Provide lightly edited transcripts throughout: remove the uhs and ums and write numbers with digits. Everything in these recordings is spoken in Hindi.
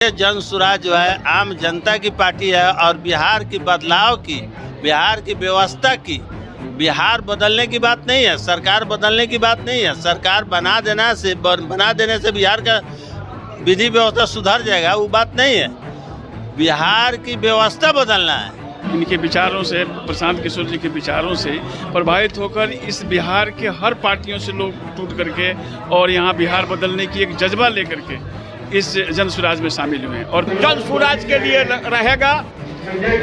ये जन स्वराज जो है आम जनता की पार्टी है और बिहार की बदलाव की, बिहार की व्यवस्था की, बिहार बदलने की बात नहीं है, सरकार बदलने की बात नहीं है। सरकार बना देने से बिहार का विधि व्यवस्था सुधर जाएगा, वो बात नहीं है। बिहार की व्यवस्था बदलना है। इनके विचारों से, प्रशांत किशोर जी के विचारों से प्रभावित होकर इस बिहार के हर पार्टियों से लोग टूट करके और यहाँ बिहार बदलने की एक जज्बा लेकर के इस जन स्वराज में शामिल हुए और जन स्वराज के लिए रहेगा।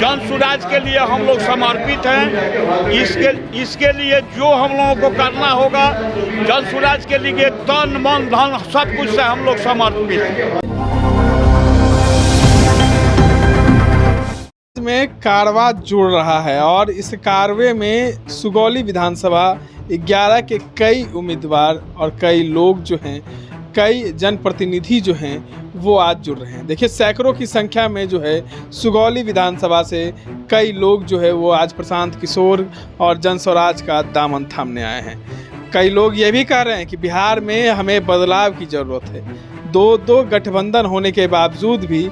जन स्वराज के लिए हम लोग समर्पित हैं। इसके लिए जो हम लोगों को करना होगा, जन स्वराज के लिए तन मन धन सब कुछ से हम लोग समर्पित हैं। में कारवा जुड़ रहा है और इस कारवे में सुगौली विधानसभा 11 के कई उम्मीदवार और कई लोग जो हैं, कई जनप्रतिनिधि जो हैं वो आज जुड़ रहे हैं। देखिए सैकड़ों की संख्या में जो है सुगौली विधानसभा से कई लोग जो है वो आज प्रशांत किशोर और जन स्वराज का दामन थामने आए हैं। कई लोग ये भी कह रहे हैं कि बिहार में हमें बदलाव की ज़रूरत है। दो गठबंधन होने के बावजूद भी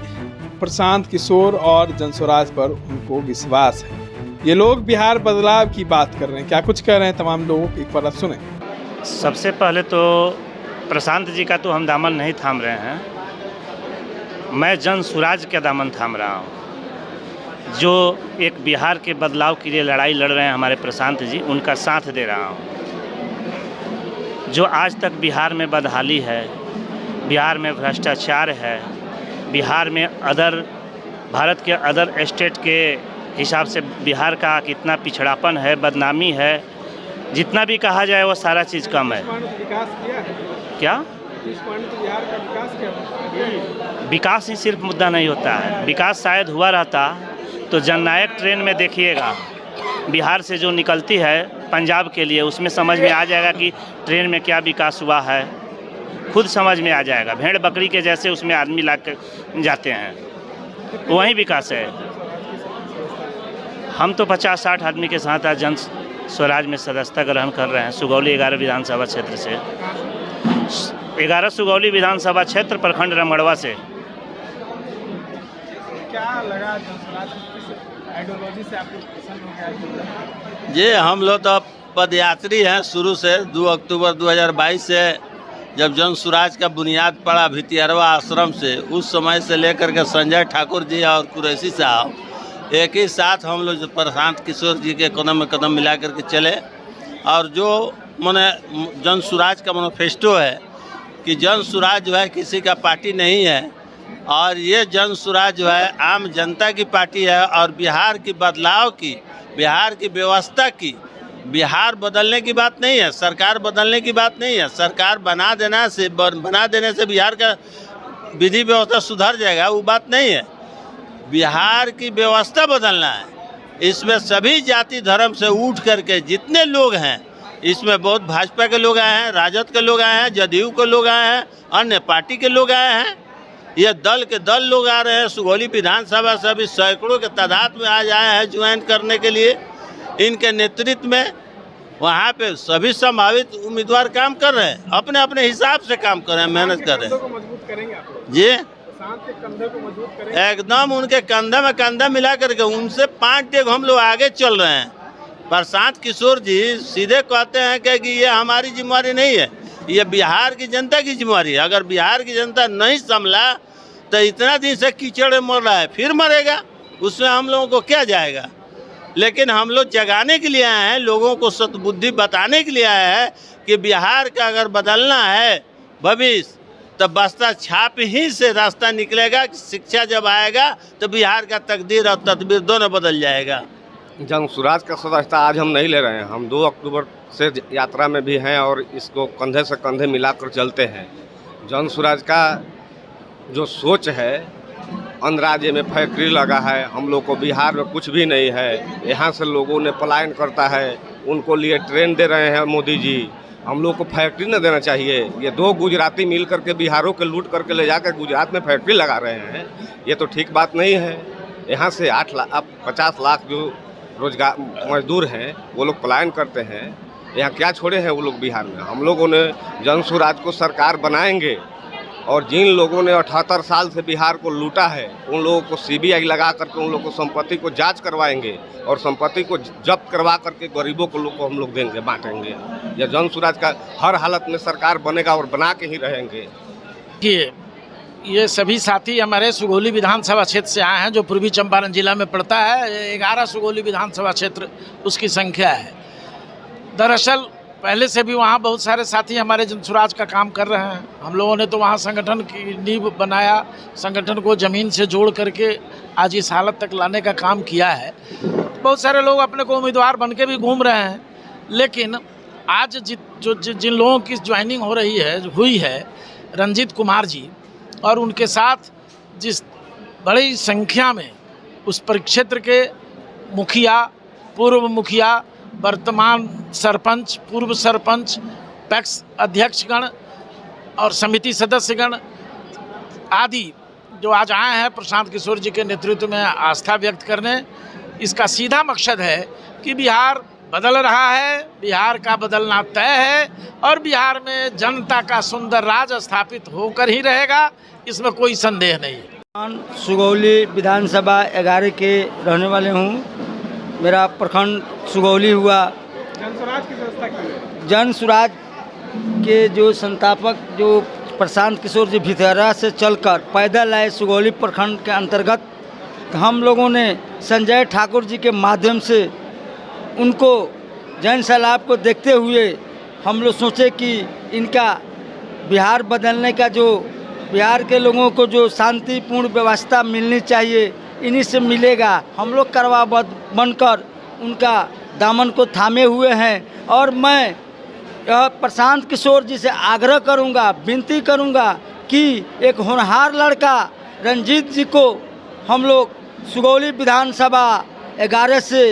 प्रशांत किशोर और जन स्वराज पर उनको विश्वास है। ये लोग बिहार बदलाव की बात कर रहे हैं। क्या कुछ कह रहे हैं तमाम लोगों को, एक बार आप सुने। सबसे पहले तो प्रशांत जी का तो हम दामन नहीं थाम रहे हैं, मैं जन स्वराज का दामन थाम रहा हूँ। जो एक बिहार के बदलाव के लिए लड़ाई लड़ रहे हैं हमारे प्रशांत जी, उनका साथ दे रहा हूँ। जो आज तक बिहार में बदहाली है, बिहार में भ्रष्टाचार है, बिहार में भारत के अदर स्टेट के हिसाब से बिहार का कितना पिछड़ापन है, बदनामी है, जितना भी कहा जाए वो सारा चीज़ कम है। क्या विकास ही सिर्फ मुद्दा नहीं होता है। विकास शायद हुआ रहता तो जननायक ट्रेन में देखिएगा, बिहार से जो निकलती है पंजाब के लिए, उसमें समझ में आ जाएगा कि ट्रेन में क्या विकास हुआ है, खुद समझ में आ जाएगा। भेड़ बकरी के जैसे उसमें आदमी ला कर जाते हैं, वही विकास है। हम तो 50-60 आदमी के साथ आज जन स्वराज में सदस्यता ग्रहण कर रहे हैं। सुगौली 11 विधानसभा क्षेत्र से, 11 सुगौली विधानसभा क्षेत्र, प्रखंड रमगढ़वा से। क्या लगा जन स्वराज किस आइडियोलॉजी से आपको पसंद हो गया? ये हम लोग तो पदयात्री हैं शुरू से। 2 अक्टूबर 2022 से जब जन स्वराज का बुनियाद पड़ा भितियरवा आश्रम से, उस समय से लेकर के संजय ठाकुर जी और कुरैशी साहब एक ही साथ हम लोग प्रशांत किशोर जी के कदम में कदम मिला करके चले। और जो माने जन स्वराज का मैनिफेस्टो है कि जन स्वराज जो है किसी का पार्टी नहीं है, और ये जन स्वराज जो है आम जनता की पार्टी है और बिहार की बदलाव की, बिहार की व्यवस्था की, बिहार बदलने की बात नहीं है, सरकार बदलने की बात नहीं है। सरकार बना देने से बिहार का विधि व्यवस्था सुधर जाएगा, वो बात नहीं है। बिहार की व्यवस्था बदलना है। इसमें सभी जाति धर्म से उठ करके जितने लोग हैं, इसमें बहुत भाजपा के लोग आए हैं, राजद के लोग आए हैं, जदयू के लोग आए हैं, अन्य पार्टी के लोग आए हैं। ये दल के दल लोग आ रहे हैं। सुगौली विधानसभा से अभी सैकड़ों के तादाद में आज आए हैं ज्वाइन करने के लिए। इनके नेतृत्व में वहाँ पे सभी संभावित उम्मीदवार काम कर रहे हैं, अपने अपने हिसाब से काम कर रहे हैं, मेहनत कर रहे हैं जी। एकदम उनके कंधे में कंधा मिला करके उनसे 5 डेग हम लोग आगे चल रहे हैं। प्रशांत किशोर जी सीधे कहते हैं कि ये हमारी जिम्मेवारी नहीं है, ये बिहार की जनता की जिम्मेवारी है। अगर बिहार की जनता नहीं संभला तो इतना दिन से कीचड़ में मर रहा है, फिर मरेगा, उसमें हम लोगों को क्या जाएगा। लेकिन हम लोग जगाने के लिए आए हैं, लोगों को सद्बुद्धि बताने के लिए आए हैं कि बिहार का अगर बदलना है भविष्य, तो बस्ता छाप ही से रास्ता निकलेगा। शिक्षा जब आएगा तो बिहार का तकदीर और तदबीर दोनों बदल जाएगा। जन स्वराज का सदस्यता आज हम नहीं ले रहे हैं। हम 2 अक्टूबर से यात्रा में भी हैं और इसको कंधे से कंधे मिलाकर चलते हैं। जन स्वराज का जो सोच है, अन्य राज्य में फैक्ट्री लगा है, हम लोग को बिहार में कुछ भी नहीं है। यहाँ से लोगों ने पलायन करता है, उनको लिए ट्रेन दे रहे हैं मोदी जी। हम लोग को फैक्ट्री न देना चाहिए। ये 2 गुजराती मिल करके बिहारों के लूट करके ले जाकर गुजरात में फैक्ट्री लगा रहे हैं, ये तो ठीक बात नहीं है। यहाँ से 50 लाख जो रोजगार मजदूर हैं वो लोग पलायन करते हैं। यहाँ क्या छोड़े हैं वो लोग बिहार में। हम लोगों ने जन स्वराज को सरकार बनाएंगे और जिन लोगों ने 78 साल से बिहार को लूटा है उन लोगों को CBI लगा करके उन लोगों को संपत्ति को जांच करवाएंगे और संपत्ति को जब्त करवा करके गरीबों को हम लोग देंगे, बांटेंगे। या जन स्वराज का हर हालत में सरकार बनेगा और बना के ही रहेंगे। ये सभी साथी हमारे सुगौली विधानसभा क्षेत्र से आए हैं, जो पूर्वी चंपारण जिला में पड़ता है। 11 सुगौली विधानसभा क्षेत्र उसकी संख्या है। दरअसल पहले से भी वहाँ बहुत सारे साथी हमारे जनसुराज का काम कर रहे हैं। हम लोगों ने तो वहाँ संगठन की नींव बनाया, संगठन को ज़मीन से जोड़ करके आज इस हालत तक लाने का काम किया है। बहुत सारे लोग अपने को उम्मीदवार बन के भी घूम रहे हैं, लेकिन आज जिन लोगों की ज्वाइनिंग हुई है रंजीत कुमार जी, और उनके साथ जिस बड़ी संख्या में उस परिक्षेत्र के मुखिया, पूर्व मुखिया, वर्तमान सरपंच, पूर्व सरपंच, पैक्स अध्यक्षगण और समिति सदस्यगण आदि जो आज आए हैं प्रशांत किशोर जी के नेतृत्व में आस्था व्यक्त करने, इसका सीधा मकसद है कि बिहार बदल रहा है, बिहार का बदलना तय है और बिहार में जनता का सुंदर राज स्थापित होकर ही रहेगा, इसमें कोई संदेह नहीं है। सुगौली विधानसभा 11 के रहने वाले हूँ। मेरा प्रखंड सुगौली हुआ। जनसुराज की व्यवस्था क्यों है? जनसुराज के जो संस्थापक जो प्रशांत किशोर जी भितरा से चलकर पैदल आए सुगौली प्रखंड के अंतर्गत, हम लोगों ने संजय ठाकुर जी के माध्यम से उनको जन सैलाब को देखते हुए हम लोग सोचे कि इनका बिहार बदलने का, जो बिहार के लोगों को जो शांतिपूर्ण व्यवस्था मिलनी चाहिए, इन्हीं से मिलेगा। हम लोग करवाबद्ध बनकर उनका दामन को थामे हुए हैं और मैं प्रशांत किशोर जी से आग्रह करूंगा, विनती करूंगा कि एक होनहार लड़का रंजीत जी को हम लोग सुगौली विधानसभा 11 से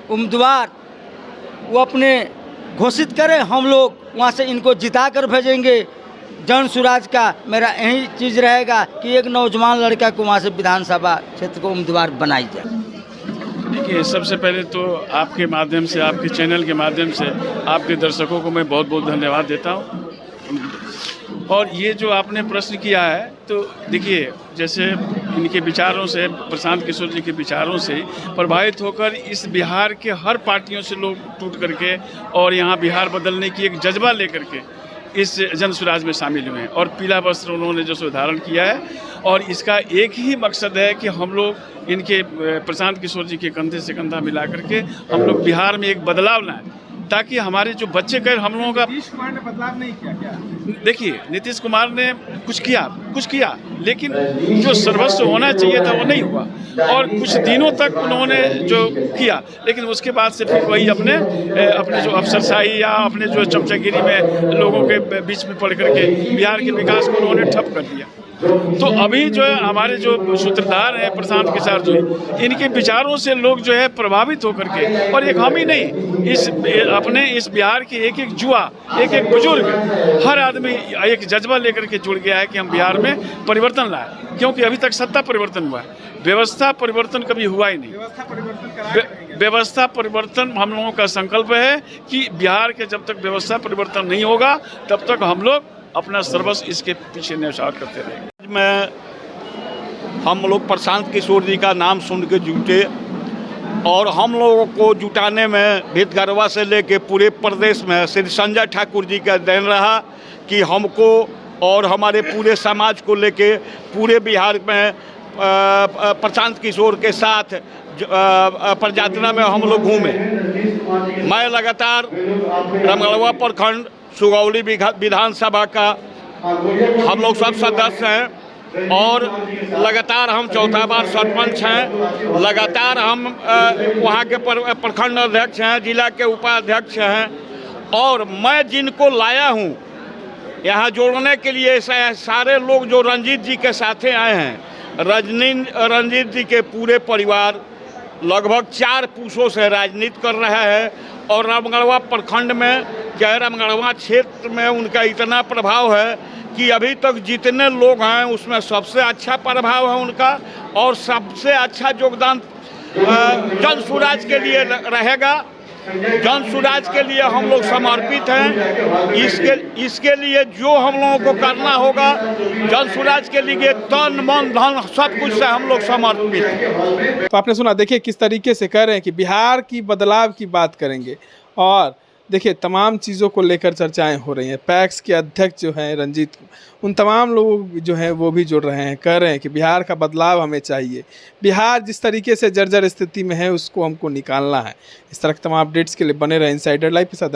उम्मीदवार वो अपने घोषित करें। हम लोग वहाँ से इनको जिता कर भेजेंगे। जन सुराज का मेरा यही चीज़ रहेगा कि एक नौजवान लड़का को वहाँ से विधानसभा क्षेत्र को उम्मीदवार बनाई जाए। देखिए, सबसे पहले तो आपके माध्यम से, आपके चैनल के माध्यम से आपके दर्शकों को मैं बहुत बहुत धन्यवाद देता हूँ। और ये जो आपने प्रश्न किया है, तो देखिए, जैसे इनके विचारों से, प्रशांत किशोर जी के विचारों से प्रभावित होकर इस बिहार के हर पार्टियों से लोग टूट करके और यहाँ बिहार बदलने की एक जज्बा लेकर के इस जन स्वराज में शामिल हुए हैं और पीला वस्त्र उन्होंने जो धारण किया है। और इसका एक ही मकसद है कि हम लोग इनके प्रशांत किशोर जी के कंधे से कंधा मिला करके हम लोग बिहार में एक बदलाव लाएं, ताकि हमारे जो बच्चे कह हम लोगों का। नीतीश कुमार ने बदलाव नहीं किया क्या? देखिए, नीतीश कुमार ने कुछ किया, लेकिन जो सर्वस्व होना चाहिए था वो नहीं हुआ। और कुछ दिनों तक उन्होंने जो किया, लेकिन उसके बाद से फिर वही अपने जो अफसरशाही या अपने जो चमचागिरी में लोगों के बीच में पड़ करके बिहार के विकास को उन्होंने ठप कर दिया। तो अभी जो है हमारे जो सूत्रधार हैं प्रशांत किशोर जी, इनके विचारों से लोग जो है प्रभावित होकर के, और एक हम ही नहीं, इस बिहार के एक एक युवा, एक एक बुजुर्ग, हर आदमी एक जज्बा लेकर के जुड़ गया है कि हम बिहार में परिवर्तन लाए। क्योंकि अभी तक सत्ता परिवर्तन हुआ है, व्यवस्था परिवर्तन कभी हुआ ही नहीं। व्यवस्था परिवर्तन हम लोगों का संकल्प है कि बिहार के जब तक व्यवस्था परिवर्तन नहीं होगा तब तक हम लोग अपना सर्वस्व इसके पीछे न्यौछावर करते रहेंगे। हम लोग प्रशांत किशोर जी का नाम सुन के जुटे और हम लोगों को जुटाने में भितगरवा से लेके पूरे प्रदेश में श्री संजय ठाकुर जी का देन रहा कि हमको और हमारे पूरे समाज को लेके पूरे बिहार में प्रशांत किशोर के साथ प्रयात्रा में हम लोग घूमे। मैं लगातार रामगढ़वा प्रखंड सुगौली विधानसभा का हम लोग सब सदस्य हैं और लगातार हम चौथा बार सरपंच हैं। लगातार हम वहाँ के प्रखंड अध्यक्ष हैं, जिला के उपाध्यक्ष हैं। और मैं जिनको लाया हूँ यहाँ जोड़ने के लिए सारे लोग जो रंजीत जी के साथे आए हैं, रंजीत जी के पूरे परिवार लगभग 4 पुरुषों से राजनीति कर रहा है और रामगढ़वा प्रखंड में, क्या रामगढ़वा क्षेत्र में उनका इतना प्रभाव है कि अभी तक जितने लोग हैं उसमें सबसे अच्छा प्रभाव है उनका और सबसे अच्छा योगदान जन स्वराज के लिए रहेगा। जन सुराज के लिए हम लोग समर्पित हैं। इसके लिए जो हम लोगों को करना होगा, जन सुराज के लिए तन मन धन सब कुछ से हम लोग समर्पित हैं। तो आपने सुना, देखिए किस तरीके से कह रहे हैं कि बिहार की बदलाव की बात करेंगे। और देखिए तमाम चीज़ों को लेकर चर्चाएं हो रही हैं। पैक्स के अध्यक्ष जो हैं रंजीत, उन तमाम लोग जो हैं वो भी जुड़ रहे हैं, कह रहे हैं कि बिहार का बदलाव हमें चाहिए। बिहार जिस तरीके से जर्जर स्थिति में है उसको हमको निकालना है। इस तरह के तमाम अपडेट्स के लिए बने रहे इनसाइडर लाइव के साथ।